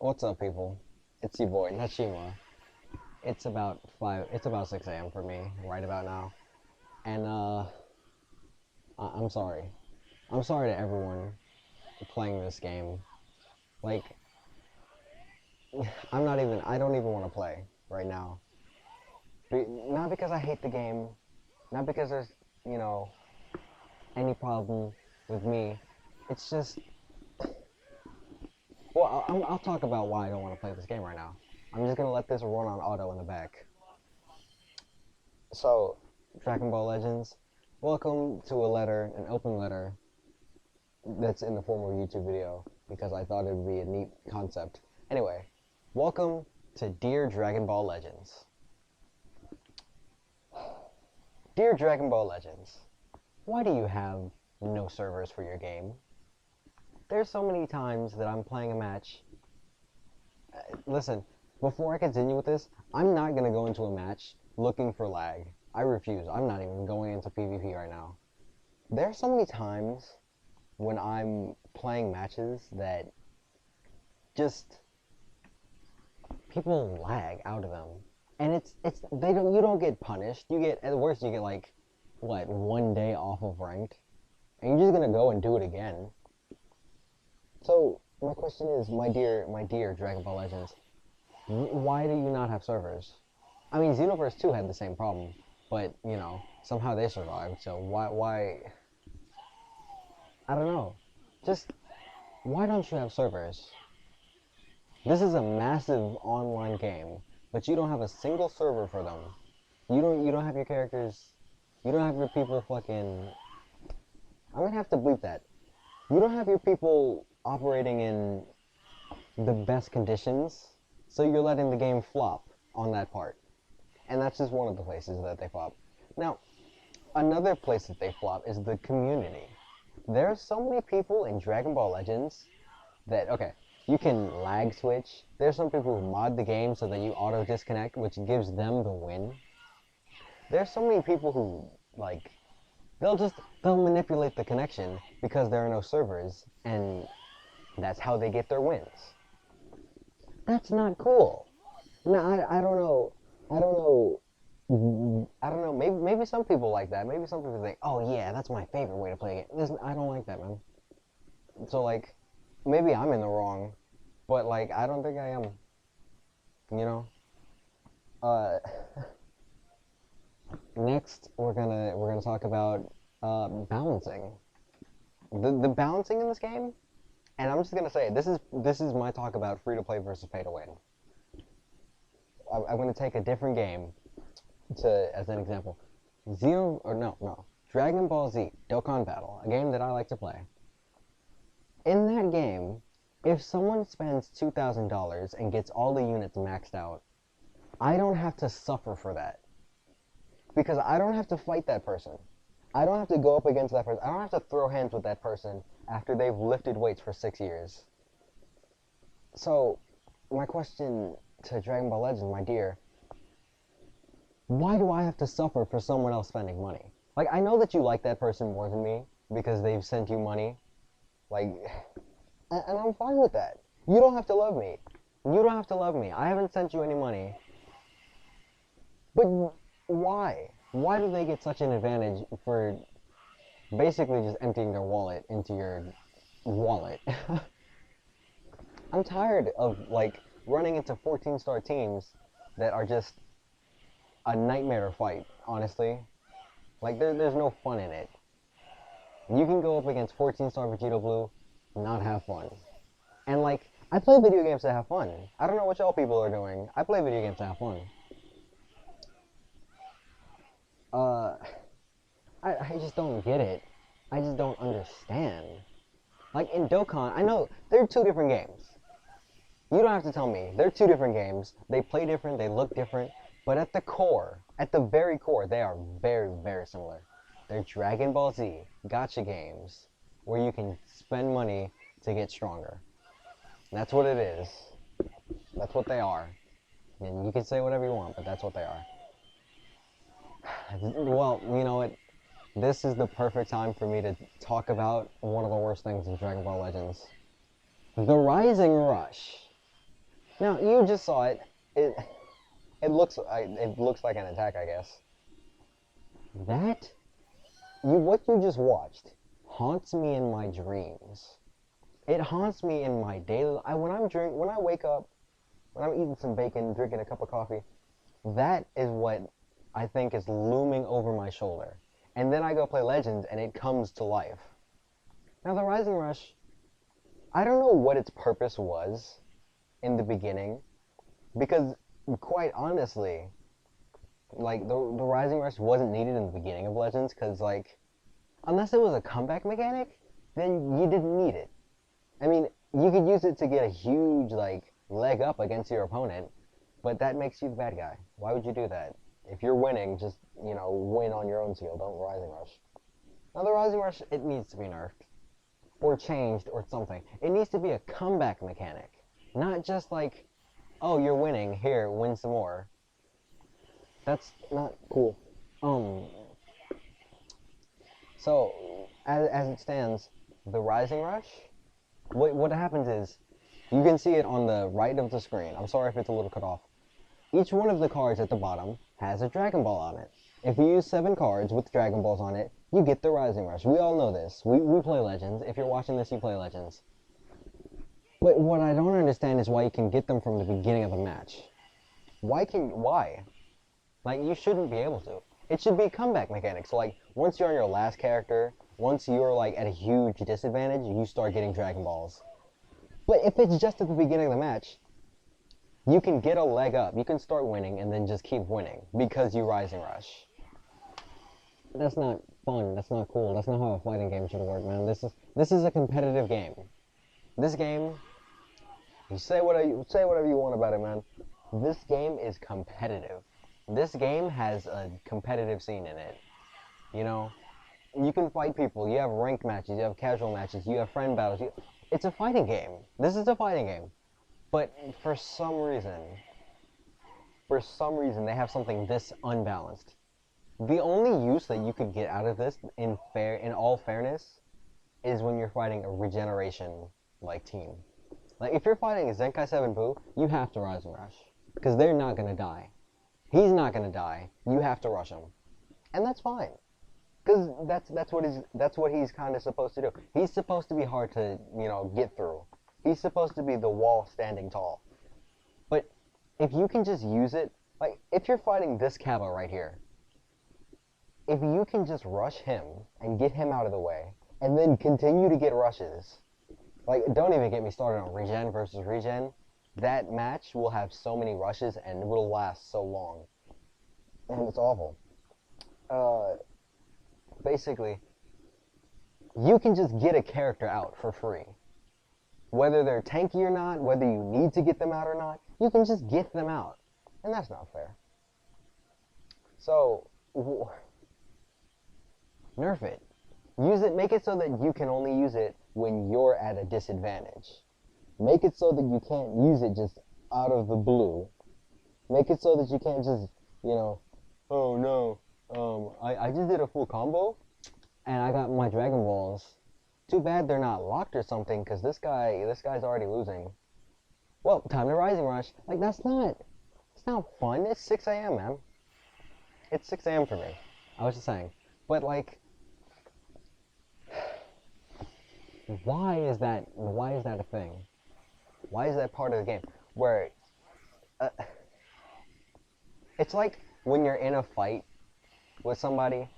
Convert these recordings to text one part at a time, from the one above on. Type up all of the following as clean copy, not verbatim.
What's up, people? It's your boy Nachima. It's about 6 a.m. for me right about now, and I'm sorry. I'm sorry to everyone playing this game. Like, I don't even want to play right now. Not because I hate the game, not because there's you know any problem with me. It's just, well, I'll talk about why I don't want to play this game right now. I'm just gonna let this run on auto in the back. So, Dragon Ball Legends, welcome to an open letter that's in the form of a YouTube video because I thought it would be a neat concept. Anyway, welcome to Dear Dragon Ball Legends. Dear Dragon Ball Legends, why do you have no servers for your game? There's so many times that I'm playing a match. Listen, before I continue with this, I'm not going to go into a match looking for lag. I refuse. I'm not even going into PvP right now. There are so many times when I'm playing matches that just people lag out of them. And you don't get punished. You get, at the worst, you get like, what, 1 day off of ranked? And you're just going to go and do it again. So, my question is, my dear Dragon Ball Legends, why do you not have servers? I mean, Xenoverse 2 had the same problem, but, somehow they survived, so why, I don't know. Just, why don't you have servers? This is a massive online game, but you don't have a single server for them. You don't have your characters, you don't have your people fucking, I'm gonna have to bleep that. You don't have your people operating in the best conditions, so you're letting the game flop on that part. And that's just one of the places that they flop. Now, another place that they flop is the community. There are so many people in Dragon Ball Legends that, okay, you can lag switch. There's some people who mod the game so that you auto disconnect, which gives them the win. There's so many people who, like, they'll manipulate the connection because there are no servers, and that's how they get their wins. That's not cool. No, I don't know. I don't know. I don't know. Maybe some people like that. Maybe some people think, oh yeah, that's my favorite way to play a game. Listen, I don't like that, man. So like, maybe I'm in the wrong, but like, I don't think I am. You know. Uh. Next, we're gonna talk about balancing. The balancing in this game, and I'm just gonna say this is my talk about free to play versus pay to win. I'm gonna take a different game as an example. Dragon Ball Z Dokkan Battle, a game that I like to play. In that game, if someone spends $2,000 and gets all the units maxed out, I don't have to suffer for that. Because I don't have to fight that person. I don't have to go up against that person. I don't have to throw hands with that person after they've lifted weights for 6 years. So, my question to Dragon Ball Legends, my dear, why do I have to suffer for someone else spending money? Like, I know that you like that person more than me because they've sent you money. Like, and I'm fine with that. You don't have to love me. You don't have to love me. I haven't sent you any money. But why? Why do they get such an advantage for basically just emptying their wallet into your wallet? I'm tired of, like, running into 14-star teams that are just a nightmare to fight, honestly. Like, there's no fun in it. You can go up against 14-star Vegeta Blue, not have fun. And, like, I play video games to have fun. I don't know what y'all people are doing. I play video games to have fun. I just don't get it. I just don't understand. Like, in Dokkan, I know they're two different games. You don't have to tell me. They're two different games. They play different, they look different, but at the core, at the very core, they are very, very similar. They're Dragon Ball Z gacha games where you can spend money to get stronger. That's what it is. That's what they are. And you can say whatever you want, but that's what they are. Well, you know what? This is the perfect time for me to talk about one of the worst things in Dragon Ball Legends. The Rising Rush. Now you just saw it. It it looks like an attack, I guess. That what you just watched haunts me in my dreams. It haunts me in my daily. When I wake up, when I'm eating some bacon, drinking a cup of coffee. That is what I think is looming over my shoulder. And then I go play Legends, and it comes to life. Now the Rising Rush, I don't know what its purpose was in the beginning, because quite honestly, like the Rising Rush wasn't needed in the beginning of Legends, because like unless it was a comeback mechanic, then you didn't need it. I mean, you could use it to get a huge like leg up against your opponent, but that makes you the bad guy. Why would you do that? If you're winning, just win on your own seal. Don't Rising Rush. Now the Rising Rush, it needs to be nerfed or changed or something. It needs to be a comeback mechanic, not just like, oh, you're winning, here, win some more. That's not cool. Um. So, as it stands, the Rising Rush. What happens is, you can see it on the right of the screen. I'm sorry if it's a little cut off. Each one of the cards at the bottom has a Dragon Ball on it. If you use 7 cards with Dragon Balls on it, you get the Rising Rush. We all know this. We play Legends. If you're watching this, you play Legends. But what I don't understand is why you can get them from the beginning of the match. Why? Like, you shouldn't be able to. It should be comeback mechanics. So, like, once you're on your last character, once you're, like, at a huge disadvantage, you start getting Dragon Balls. But if it's just at the beginning of the match, you can get a leg up. You can start winning and then just keep winning because you Rising Rush. That's not fun. That's not cool. That's not how a fighting game should work, man. This is a competitive game. This game, you say whatever you want about it, man. This game is competitive. This game has a competitive scene in it. You know, you can fight people. You have ranked matches. You have casual matches. You have friend battles. It's a fighting game. This is a fighting game. But for some reason, they have something this unbalanced. The only use that you could get out of this, in all fairness, is when you're fighting a regeneration like team. Like if you're fighting a Zenkai 7 Buu, you have to Rising Rush because they're not gonna die. He's not gonna die. You have to rush him, and that's fine. Because that's what he's kind of supposed to do. He's supposed to be hard to get through. He's supposed to be the wall standing tall. But if you can just use it, like if you're fighting this Kaba right here, if you can just rush him and get him out of the way, and then continue to get rushes, like don't even get me started on regen versus regen. That match will have so many rushes and it will last so long, and it's awful. Basically, you can just get a character out for free. Whether they're tanky or not, whether you need to get them out or not, you can just get them out. And that's not fair. So, nerf it. Use it, make it so that you can only use it when you're at a disadvantage. Make it so that you can't use it just out of the blue. Make it so that you can't just, oh no, I just did a full combo, and I got my Dragon Balls. Too bad they're not locked or something, because this guy's already losing. Well, time to Rising Rush. Like, it's not fun. It's 6 a.m., man. It's 6 a.m. for me. I was just saying. But, like, why is that a thing? Why is that part of the game? Where, it's like when you're in a fight with somebody,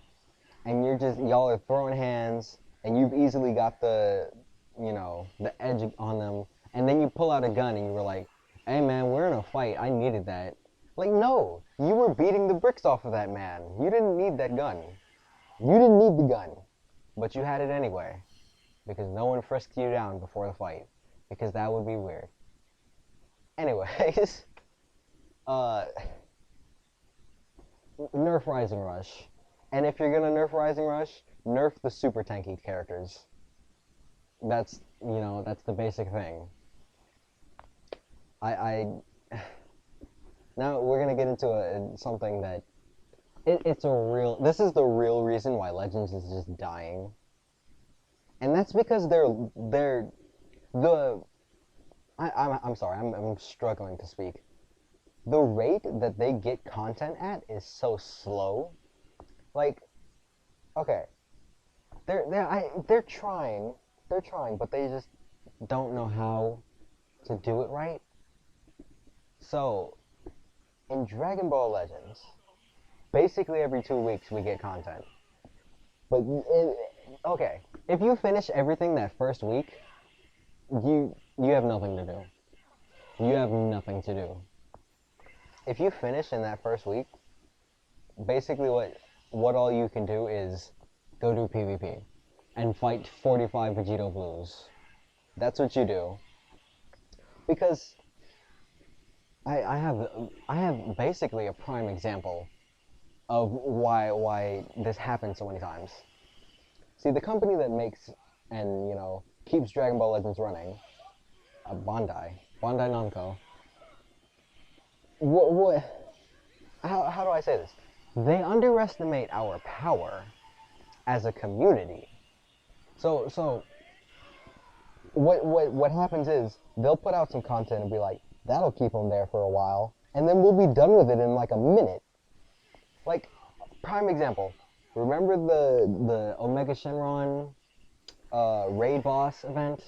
and y'all are throwing hands, and you've easily got the edge on them, and then you pull out a gun and you were like, hey man, we're in a fight, I needed that. Like, no, you were beating the bricks off of that man. You didn't need that gun. You didn't need the gun, but you had it anyway, because no one frisked you down before the fight, because that would be weird. Anyways, nerf Rising Rush. And if you're gonna nerf Rising Rush, nerf the super tanky characters. That's the basic thing. Now we're gonna get into something that this is the real reason why Legends is just dying. And that's because I'm sorry, I'm struggling to speak. The rate that they get content at is so slow. Like, okay, they're trying, but they just don't know how to do it right. So in Dragon Ball Legends, basically every 2 weeks we get content. But okay, if you finish everything that first week, you have nothing to do. You have nothing to do. If you finish in that first week, basically what all you can do is go do PvP and fight 45 Vegito Blues. That's what you do. Because I have basically a prime example of why this happens so many times. See, the company that makes and keeps Dragon Ball Legends running, Bandai Namco. What? How do I say this? They underestimate our power as a community. So what happens is they'll put out some content and be like, that'll keep them there for a while, and then we'll be done with it in like a minute. Like, prime example. Remember the Omega Shenron raid boss event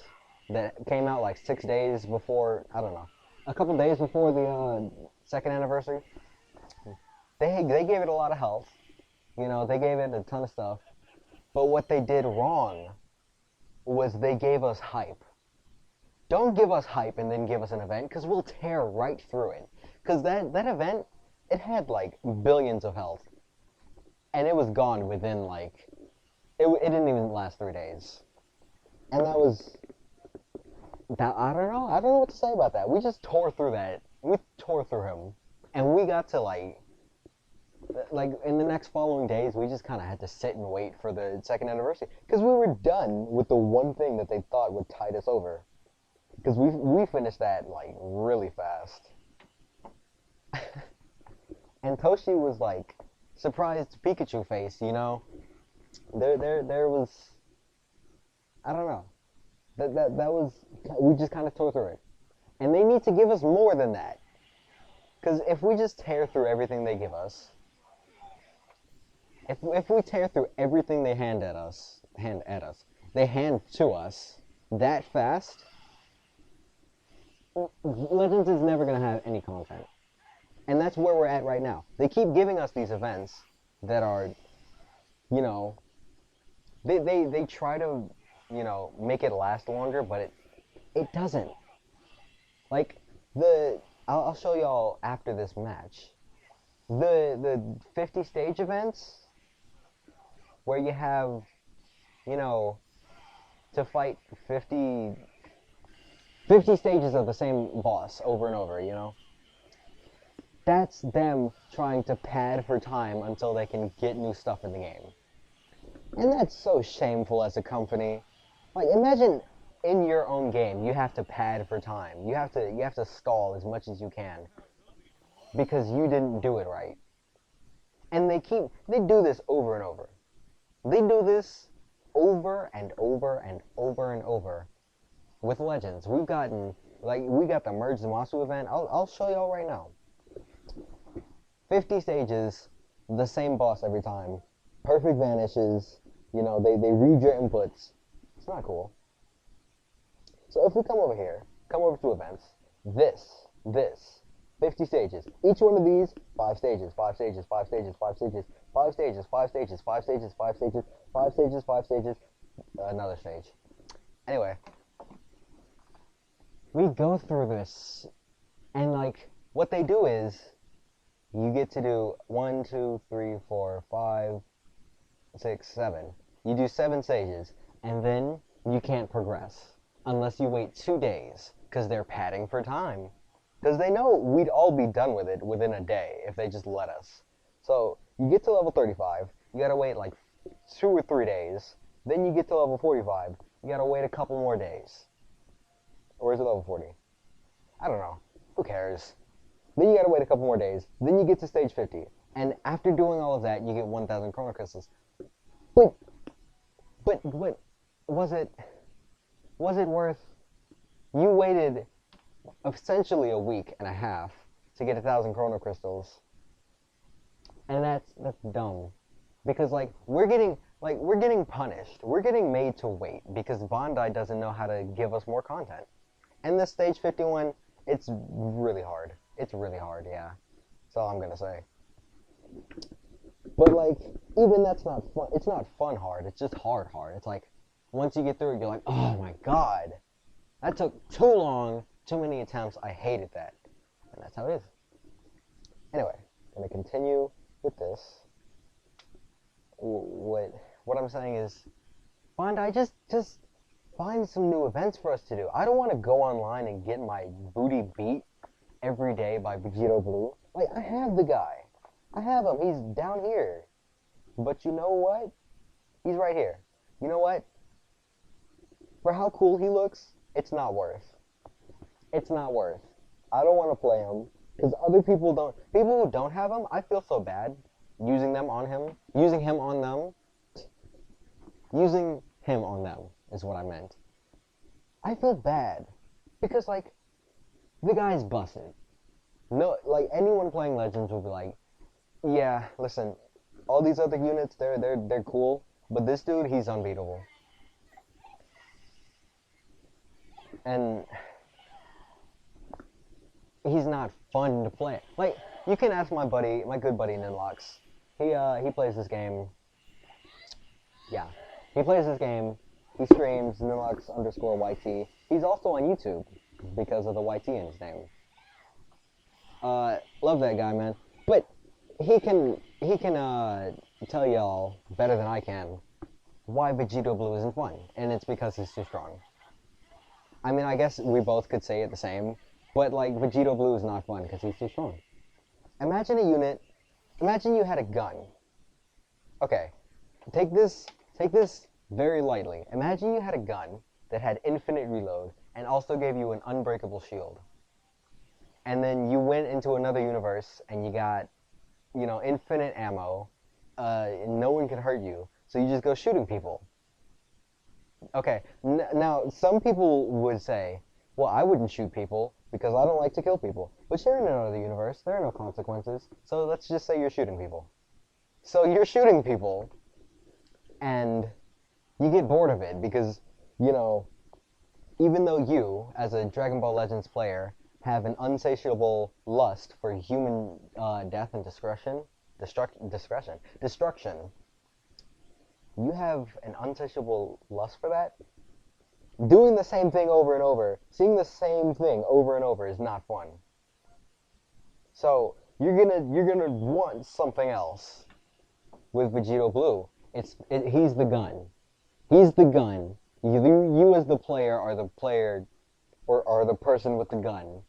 that came out like 6 days before, I don't know, a couple days before the second anniversary? They gave it a lot of health. They gave it a ton of stuff. But what they did wrong was they gave us hype. Don't give us hype and then give us an event, because we'll tear right through it. Because that event, it had like billions of health. And it was gone within like, it didn't even last 3 days. And I don't know what to say about that. We just tore through that. We tore through him. And we got to like in the next following days, we just kind of had to sit and wait for the second anniversary. Because we were done with the one thing that they thought would tide us over. Because we finished that like really fast. And Toshi was like, surprised Pikachu face, There was, I don't know. That was, we just kind of tore through it. And they need to give us more than that. Because if we just tear through everything they give us, if we tear through everything they hand to us that fast, Legends is never going to have any content. And that's where we're at right now. They keep giving us these events that are, they try to, make it last longer, but it doesn't. Like, I'll show y'all after this match. The 50 stage events, where you have, to fight 50 stages of the same boss over and over, That's them trying to pad for time until they can get new stuff in the game. And that's so shameful as a company. Like, imagine in your own game, you have to pad for time. You have to stall as much as you can because you didn't do it right. And they do this over and over. They do this over and over and over and over with Legends. We got the Merge Zamasu event. I'll show y'all right now. 50 stages, the same boss every time. Perfect vanishes. They read your inputs. It's not cool. So if we come over here, come over to events, this, 50 stages. Each one of these, 5 stages, 5 stages, 5 stages, 5 stages, 5 stages, 5 stages, 5 stages, 5 stages, 5 stages, 5 stages, another stage. Anyway, we go through this, and what they do is, you get to do 1, 2, 3, 4, 5, 6, 7. You do 7 stages, and then you can't progress unless you wait 2 days, because they're padding for time. Because they know we'd all be done with it within a day if they just let us. So you get to level 35, you gotta wait 2 or 3 days. Then you get to level 45, you gotta wait a couple more days. Or is it level 40? I don't know. Who cares? Then you gotta wait a couple more days. Then you get to stage 50. And after doing all of that, you get 1,000 Chrono Crystals. But was it worth? You waited essentially a week and a half to get 1,000 chrono crystals, and that's dumb, because we're getting punished. We're getting made to wait because Bandai doesn't know how to give us more content. And this stage 51, it's really hard. It's really hard, yeah. That's all I'm gonna say. But like, even that's not fun. It's not fun hard. It's just hard hard. It's like, once you get through it, you're like, oh my god, that took too long, too many attempts. I hated that, and that's how it is. Anyway, gonna continue with this. What I'm saying is, Bandai, just find some new events for us to do. I don't want to go online and get my booty beat every day by Vegito Blue. Like, I have the guy. I have him. He's down here. But you know what? He's right here. You know what? For how cool he looks, it's not worth. It's not worth. I don't want to play him because other people don't. People who don't have him, I feel so bad using them on him, using him on them, using him on them is what I meant. I feel bad because like the guy's busted. No, like anyone playing Legends will be like, yeah, listen, all these other units, they're cool, but this dude, he's unbeatable. And he's not fun to play. Like, you can ask my buddy, my good buddy Ninlox. He plays this game. Yeah, he plays this game. He streams Ninlox_YT. He's also on YouTube because of the YT in his name. Love that guy, man. But he can tell y'all better than I can why Vegito Blue isn't fun, and it's because he's too strong. I mean, I guess we both could say it the same, but like Vegito Blue is not fun because he's too strong. Imagine a unit. Imagine you had a gun. Okay, take this very lightly. Imagine you had a gun that had infinite reload and also gave you an unbreakable shield. And then you went into another universe and you got, you know, infinite ammo. And no one can hurt you, so you just go shooting people. Okay, now some people would say, well, I wouldn't shoot people because I don't like to kill people. But you're in another universe, there are no consequences, so let's just say you're shooting people. So you're shooting people, and you get bored of it because, you know, even though you, as a Dragon Ball Legends player, have an unsatiable lust for human death and destruction, you have an unsatiable lust for that. Doing the same thing over and over, seeing the same thing over and over is not fun. So you're gonna want something else with Vegito Blue. He's the gun. He's the gun. You as the player are the player, or are the person with the gun,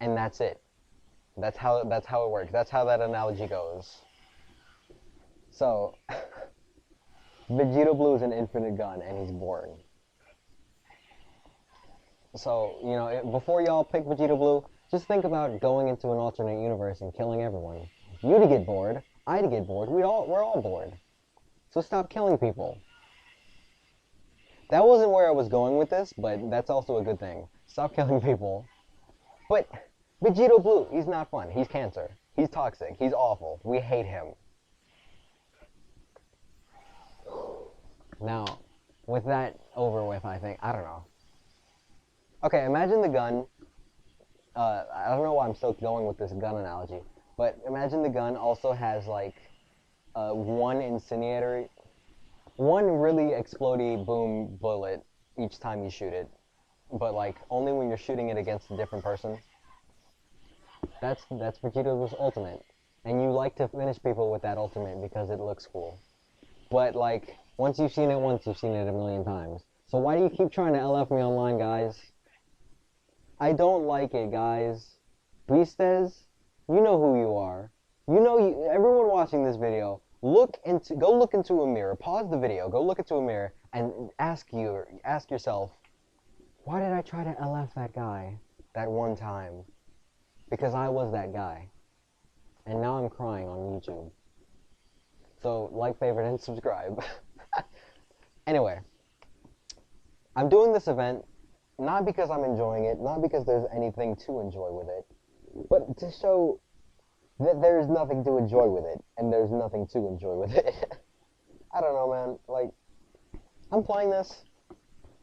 and that's it. That's how it works. That's how that analogy goes. So Vegito Blue is an infinite gun, and he's boring. So, you know, before y'all pick Vegito Blue, just think about going into an alternate universe and killing everyone. You'd get bored. I'd get bored. We're all bored. So stop killing people. That wasn't where I was going with this, but that's also a good thing. Stop killing people. But Vegito Blue, he's not fun. He's cancer. He's toxic. He's awful. We hate him. Now, with that over with, I think, I don't know. Okay, imagine the gun. I don't know why I'm still going with this gun analogy, but imagine the gun also has like one really explodey boom bullet each time you shoot it, but like only when you're shooting it against a different person. That's Vegito's ultimate, and you like to finish people with that ultimate because it looks cool. But like once you've seen it once, you've seen it a million times. So why do you keep trying to LF me online, guys? I don't like it, guys. Beastes, you know who you are. You know everyone watching this video, go look into a mirror. Pause the video, go look into a mirror and ask yourself, why did I try to LF that guy that one time? Because I was that guy. And now I'm crying on YouTube. So like, favorite, and subscribe. Anyway, I'm doing this event not because I'm enjoying it, not because there's anything to enjoy with it, but to show that there's nothing to enjoy with it, and there's nothing to enjoy with it. I don't know, man. Like, I'm playing this.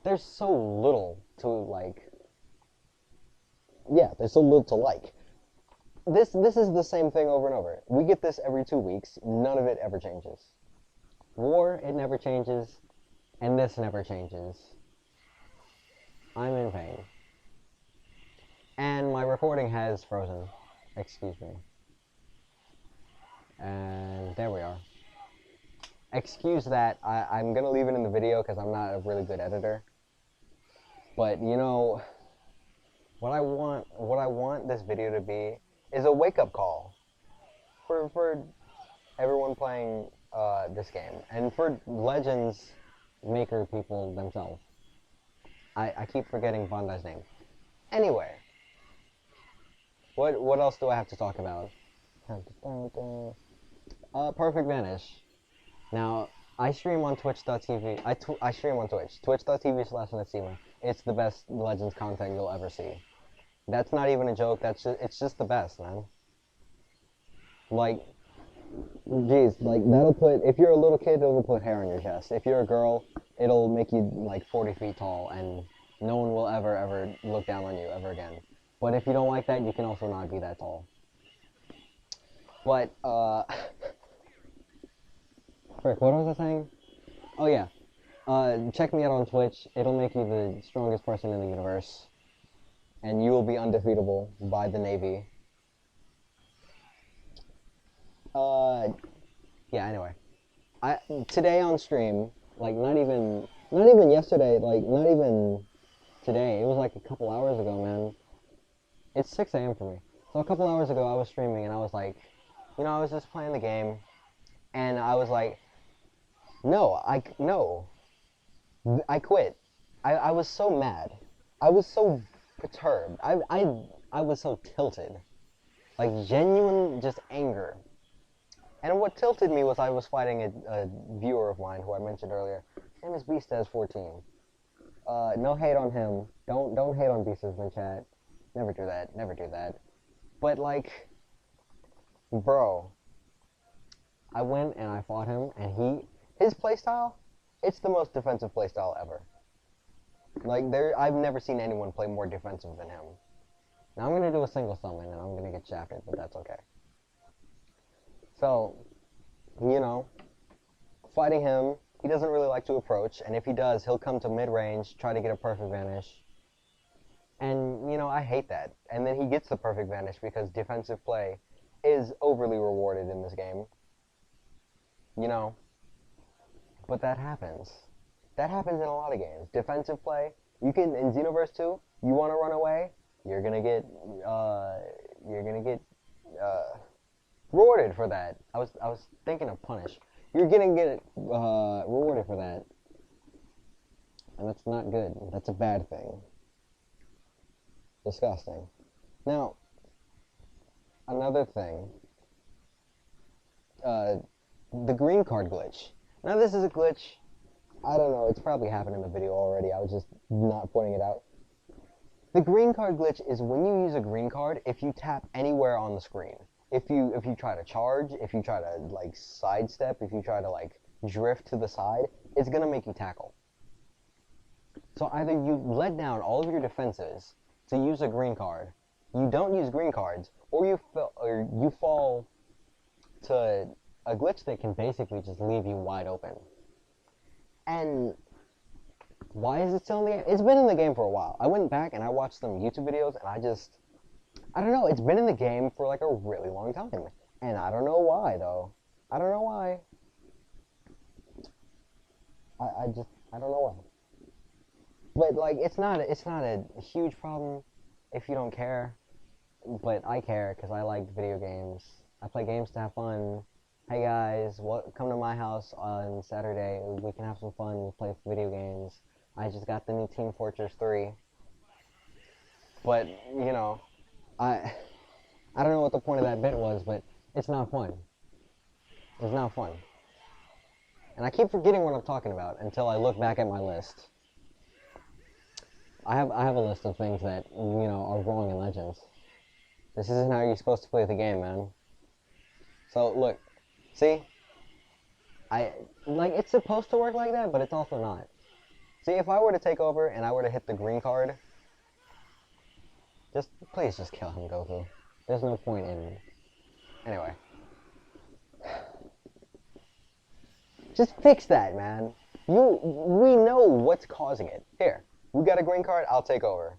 There's so little to, like... Yeah, there's so little to like. This is the same thing over and over. We get this every 2 weeks. None of it ever changes. War, it never changes. And this never changes. I'm in pain. And my recording has frozen. Excuse me. And there we are. Excuse that. I'm gonna leave it in the video because I'm not a really good editor. But you know, what I want this video to be is a wake-up call for everyone playing this game, and for Legends maker people themselves. I keep forgetting Bandai's name. Anyway, what else do I have to talk about? Perfect Vanish. Now, I stream on twitch.tv. I stream on Twitch. Twitch.tv/Netsima. It's the best Legends content you'll ever see. That's not even a joke. It's just the best, man. Like, geez, like that'll put, if you're a little kid, it'll put hair on your chest. If you're a girl, it'll make you like 40 feet tall, and no one will ever look down on you ever again. But if you don't like that, you can also not be that tall. But, frick, what was I saying? Oh yeah, check me out on Twitch. It'll make you the strongest person in the universe. And you will be undefeatable by the Navy. Yeah, anyway. Today on stream, like not even yesterday, like not even today, it was like a couple hours ago, man. It's 6 a.m. for me. So a couple hours ago I was streaming and I was like, you know, I was just playing the game and I was like, no, I quit. I was so mad. I was so perturbed. I was so tilted. Like genuine just anger. And what tilted me was I was fighting a viewer of mine who I mentioned earlier. His name is Beastaz14. No hate on him. Don't hate on Beastaz in chat. Never do that. Never do that. But like, bro, I went and I fought him, and his playstyle, it's the most defensive playstyle ever. Like I've never seen anyone play more defensive than him. Now I'm gonna do a single summon, and I'm gonna get shafted, but that's okay. So, you know, fighting him, he doesn't really like to approach, and if he does, he'll come to mid-range, try to get a perfect vanish. And, you know, I hate that. And then he gets the perfect vanish because defensive play is overly rewarded in this game. You know, but that happens. That happens in a lot of games. Defensive play, you can, in Xenoverse 2, you want to run away, you're gonna get rewarded for that. I was thinking of punish. You're gonna get rewarded for that. And that's not good. That's a bad thing. Disgusting. Now, another thing. The green card glitch. Now this is a glitch. I don't know, it's probably happened in the video already. I was just not pointing it out. The green card glitch is when you use a green card if you tap anywhere on the screen. If you try to charge, if you try to like sidestep, if you try to like drift to the side, it's gonna make you tackle. So either you let down all of your defenses to use a green card, you don't use green cards, or you fall to a glitch that can basically just leave you wide open. And why is it still in the game? It's been in the game for a while. I went back and I watched some YouTube videos, and I don't know, it's been in the game for like a really long time. And I don't know why, though. I don't know why. I don't know why. But like, it's not a huge problem if you don't care. But I care because I like video games. I play games to have fun. Hey guys, come to my house on Saturday. We can have some fun, play video games. I just got the new Team Fortress 3. But, you know, I don't know what the point of that bit was, but it's not fun. It's not fun. And I keep forgetting what I'm talking about until I look back at my list. I have a list of things that are wrong in Legends. This isn't how you're supposed to play the game, man. So look, see, I like it's supposed to work like that, but it's also not. See, if I were to take over and I were to hit the green card, please just kill him, Goku. There's no point in. Anyway, just fix that, man. We know what's causing it. Here, we got a green card. I'll take over.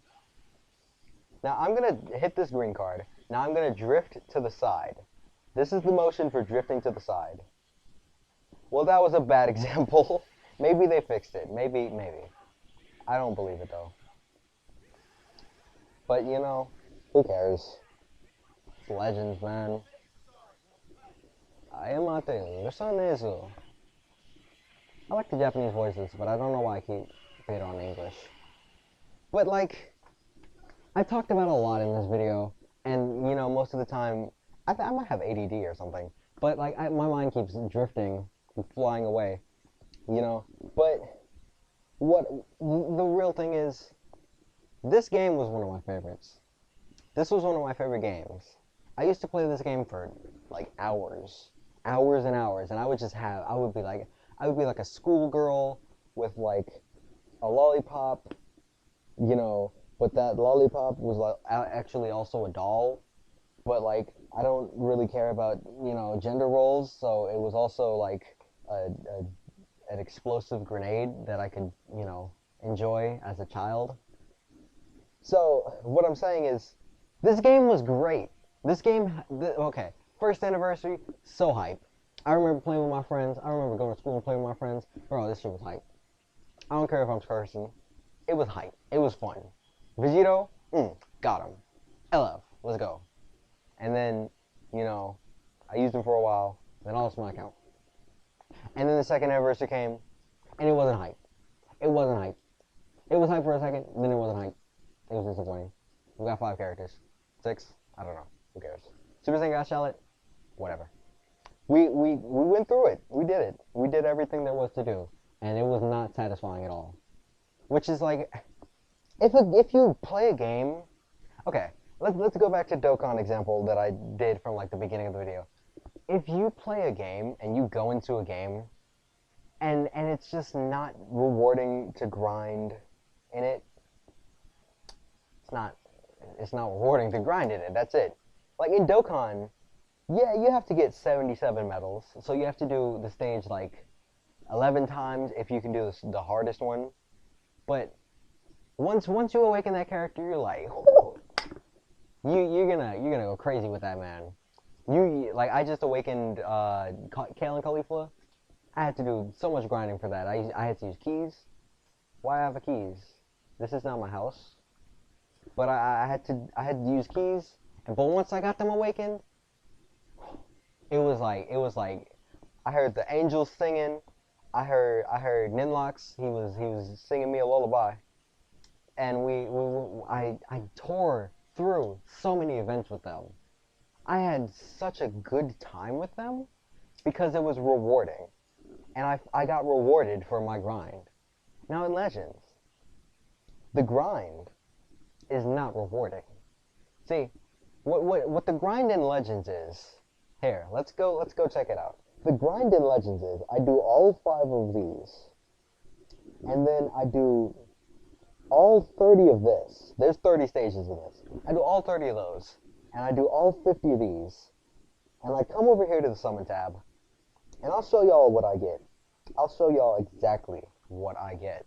Now I'm gonna hit this green card. Now I'm gonna drift to the side. This is the motion for drifting to the side. Well, that was a bad example. Maybe they fixed it. Maybe. I don't believe it though. But who cares? It's Legends, man. I am not the son is. I like the Japanese voices, but I don't know why I keep it on English. But like, I talked about a lot in this video, and most of the time, I might have ADD or something. But like, my mind keeps drifting, and flying away, But what the real thing is, this game was one of my favorites. This was one of my favorite games. I used to play this game for like hours and hours, and I would be like a schoolgirl with like a lollipop, but that lollipop was like actually also a doll. But like I don't really care about gender roles, so it was also like an explosive grenade that I could enjoy as a child. So what I'm saying is, this game was great. This game, okay, first anniversary, so hype. I remember playing with my friends. I remember going to school and playing with my friends. Bro, this shit was hype. I don't care if I'm cursing. It was hype. It was fun. Vegito, got him. LF, let's go. And then, I used him for a while. Then I lost my account. And then the second anniversary came, and it wasn't hype. It wasn't hype. It was hype for a second, then it wasn't hype. It was disappointing. We got 5 characters. 6? I don't know. Who cares? Super Saiyan got Shallot? Whatever. We went through it. We did it. We did everything there was to do. And it was not satisfying at all. Which is like, if you play a game... Okay, let's go back to Dokkan example that I did from like the beginning of the video. If you play a game and you go into a game and it's just not rewarding to grind in it, it's not rewarding to grind in it. That's it. Like in Dokkan, yeah, you have to get 77 medals, so you have to do the stage like 11 times if you can do the hardest one. But once you awaken that character, you're like, you're gonna go crazy with that man. I just awakened Kale and Caulifla. I had to do so much grinding for that. I had to use keys. Why have the keys? This is not my house. But I had to use keys. But once I got them awakened, it was like I heard the angels singing. I heard Ninlox. He was singing me a lullaby. And I tore through so many events with them. I had such a good time with them because it was rewarding. And I got rewarded for my grind. Now in Legends, the grind is not rewarding. See, what the grind in Legends is, here, let's go check it out. The grind in Legends is, I do all 5 of these, and then I do all 30 of this. There's 30 stages in this. I do all 30 of those, and I do all 50 of these, and I come over here to the summon tab, and I'll show y'all what I get. I'll show y'all exactly what I get.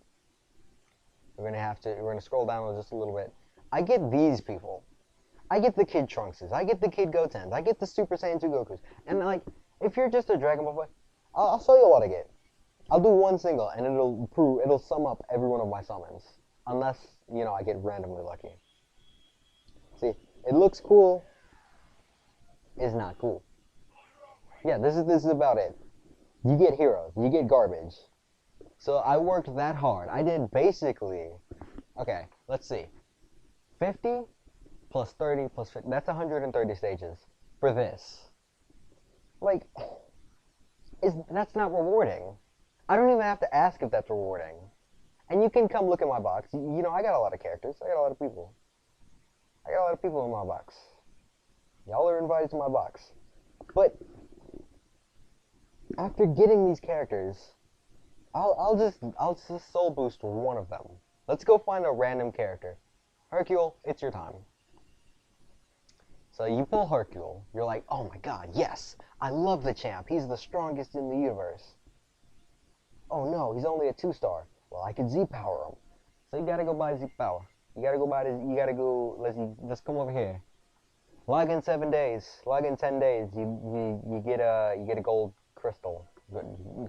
We're gonna scroll down just a little bit. I get these people. I get the Kid Trunkses. I get the Kid Gotens. I get the Super Saiyan 2 Gokus. And like, if you're just a Dragon Ball boy, I'll show you what I get. I'll do one single, and it'll sum up every one of my summons. Unless, I get randomly lucky. See, it looks cool. It's not cool. Yeah, this is about it. You get heroes. You get garbage. So I worked that hard. I did basically, okay, let's see. 50 plus 30 plus 50, that's 130 stages for this. Like, that's not rewarding. I don't even have to ask if that's rewarding. And you can come look at my box. You know, I got a lot of characters. I got a lot of people. I got a lot of people in my box. Y'all are invited to my box. But after getting these characters, I'll just soul boost one of them. Let's go find a random character. Hercule, it's your time. So you pull Hercule. You're like, oh my god, yes! I love the champ. He's the strongest in the universe. Oh no, he's only a 2-star. Well, I could Z-power him. So you gotta go buy Z-power. You gotta go buy this. You gotta go. Let's come over here. Log in 7 days. Log in 10 days. You get a gold crystal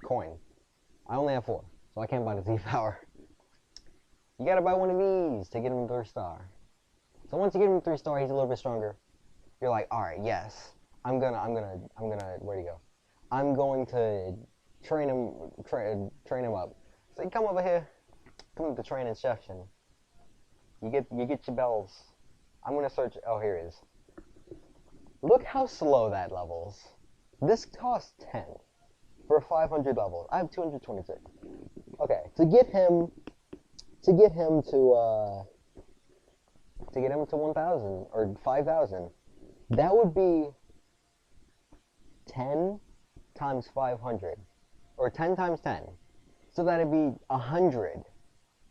coin. I only have 4, so I can't buy the Z-power. You gotta buy one of these to get him 3-star. So once you get him 3-star, he's a little bit stronger. You're like, all right, yes, I'm gonna. Where'd he go? I'm going to train him up. So you come over here, come to the training section. You get your bells. I'm gonna search. Oh, here it is. Look how slow that levels. This costs 10 for 500 levels. I have 226. Okay, to get him to 1,000 or 5,000, that would be 10 times 500, or 10 times 10. So that'd be 100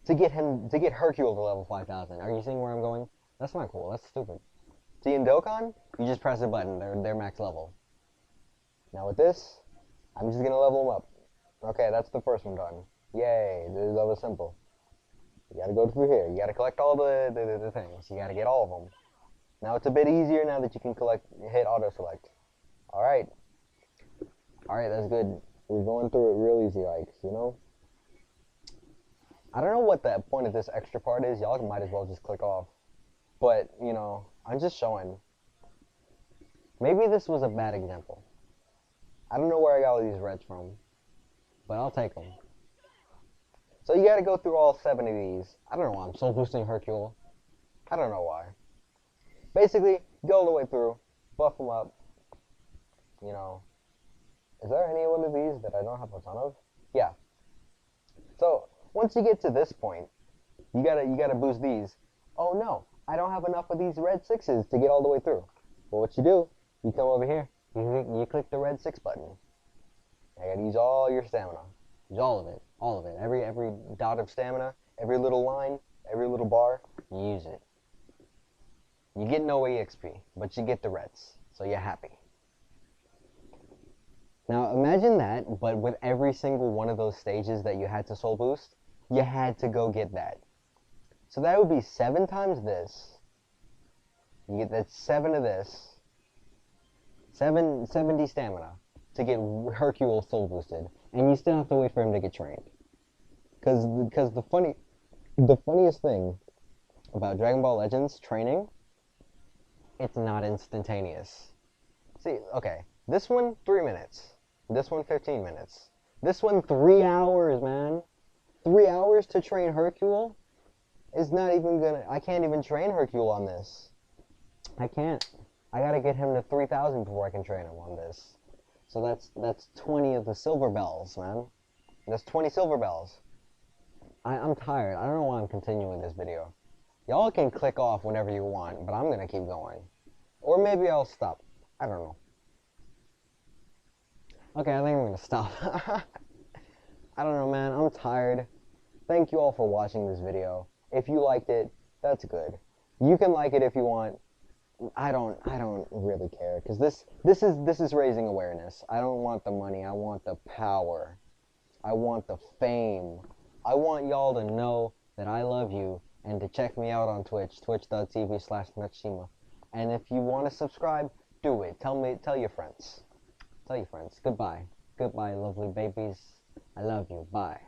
to get Hercule to level 5,000. Are you seeing where I'm going? That's not cool. That's stupid. See, in Dokkan, you just press a button. They're max level. Now with this, I'm just gonna level them up. Okay, that's the first one done. Yay! That was simple. You gotta go through here. You gotta collect all the things. You gotta get all of them. Now it's a bit easier now that you can hit auto select. All right, that's good. We're going through it real easy, like, you know. I don't know what the point of this extra part is. Y'all might as well just click off. But, you know, I'm just showing. Maybe this was a bad example. I don't know where I got all these reds from, but I'll take them. So you gotta go through all 7 of these. I don't know why I'm soul boosting Hercule. I don't know why. Basically, go all the way through, buff them up. You know, is there any one of these that I don't have a ton of? Yeah. So once you get to this point, you gotta boost these. Oh no, I don't have enough of these red 6s to get all the way through. Well, what you do? You come over here. You click the red 6 button. I gotta use all your stamina. Use all of it. All of it. Every dot of stamina, every little line, every little bar, you use it. You get no EXP, but you get the reds, so you're happy. Now imagine that, but with every single one of those stages that you had to soul boost, you had to go get that. So that would be 7 times this. You get that 7 of this. 70 stamina to get Hercule soul boosted, and you still have to wait for him to get trained. Because the funniest thing about Dragon Ball Legends training, it's not instantaneous. See, okay, this one 3 minutes, this one 15 minutes, this one 3 hours, man. 3 hours to train Hercule is not even gonna. I can't even train Hercule on this. I can't. I gotta get him to 3,000 before I can train him on this. So that's 20 of the silver bells, man. That's 20 silver bells. I'm tired. I don't know why I'm continuing this video. Y'all can click off whenever you want, but I'm gonna keep going. Or maybe I'll stop. I don't know. Okay, I think I'm gonna stop. I don't know, man. I'm tired. Thank you all for watching this video. If you liked it, that's good. You can like it if you want. I don't really care, because this is raising awareness. I don't want the money. I want the power. I want the fame. I want y'all to know that I love you and to check me out on Twitch, twitch.tv/Natshima. And if you want to subscribe, do it. Tell your friends. Tell your friends. Goodbye. Goodbye, lovely babies. I love you. Bye.